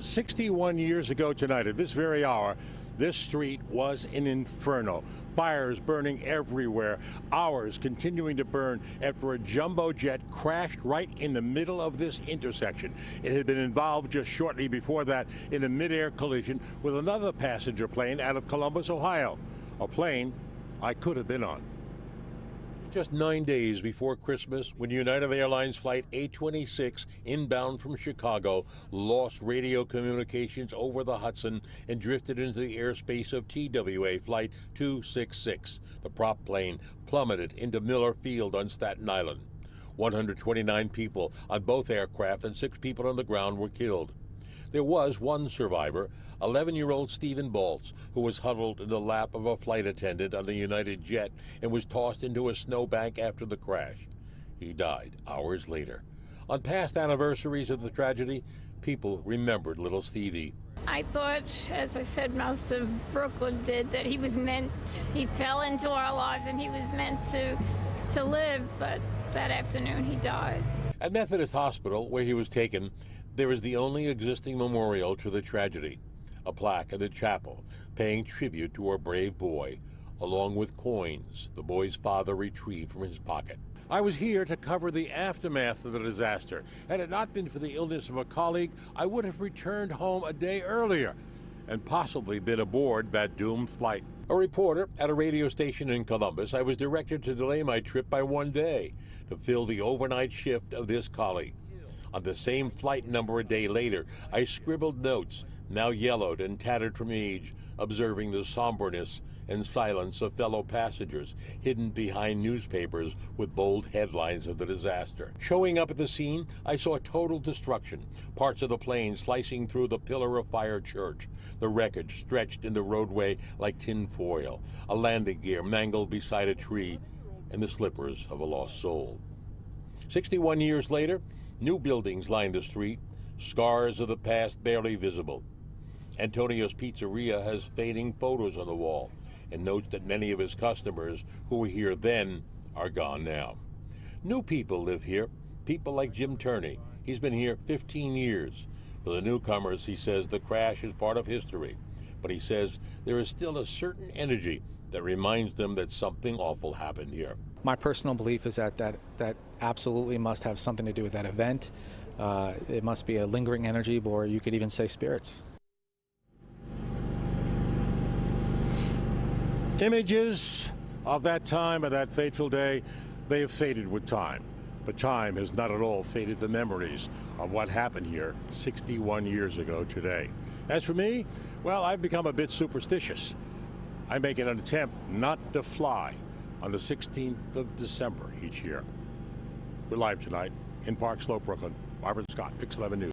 61 years ago tonight, at this very hour, this street was an inferno. Fires burning everywhere, hours continuing to burn after a jumbo jet crashed right in the middle of this intersection. It had been involved just shortly before that in a mid-air collision with another passenger plane out of Columbus, Ohio, a plane I could have been on. Just 9 days before Christmas, when United Airlines Flight 826, inbound from Chicago, lost radio communications over the Hudson and drifted into the airspace of TWA Flight 266. The prop plane plummeted into Miller Field on Staten Island. 129 people on both aircraft and 6 people on the ground were killed. There was one survivor, 11-year-old Stephen Baltz, who was huddled in the lap of a flight attendant on the United jet and was tossed into a snowbank after the crash. He died hours later. On past anniversaries of the tragedy, people remembered little Stevie. I thought, as I said, most of Brooklyn did, that he fell into our lives and he was meant to live, but that afternoon he died. At Methodist Hospital, where he was taken, there is the only existing memorial to the tragedy, a plaque in the chapel paying tribute to our brave boy, along with coins the boy's father retrieved from his pocket. I was here to cover the aftermath of the disaster. Had it not been for the illness of a colleague, I would have returned home a day earlier and possibly been aboard that doomed flight. A reporter at a radio station in Columbus, I was directed to delay my trip by 1 day to fill the overnight shift of this colleague. On the same flight number a day later, I scribbled notes, now yellowed and tattered from age, observing the somberness and silence of fellow passengers hidden behind newspapers with bold headlines of the disaster. Showing up at the scene, I saw total destruction, parts of the plane slicing through the Pillar of Fire church, the wreckage stretched in the roadway like tin foil, a landing gear mangled beside a tree, and the slippers of a lost soul. 61 years later, new buildings line the street, scars of the past barely visible. Antonio's Pizzeria has fading photos on the wall and notes that many of his customers who were here then are gone now. New people live here, people like Jim Turney. He's been here 15 years. For the newcomers, he says the crash is part of history, but he says there is still a certain energy that reminds them that something awful happened here. My personal belief is that absolutely must have something to do with that event. It must be a lingering energy, or you could even say spirits. Images of that time, of that fateful day, they have faded with time. But time has not at all faded the memories of what happened here 61 years ago today. As for me, well, I've become a bit superstitious. I make it an attempt not to fly on the 16th of December each year. We're live tonight in Park Slope, Brooklyn. Marvin Scott, Pix 11 News.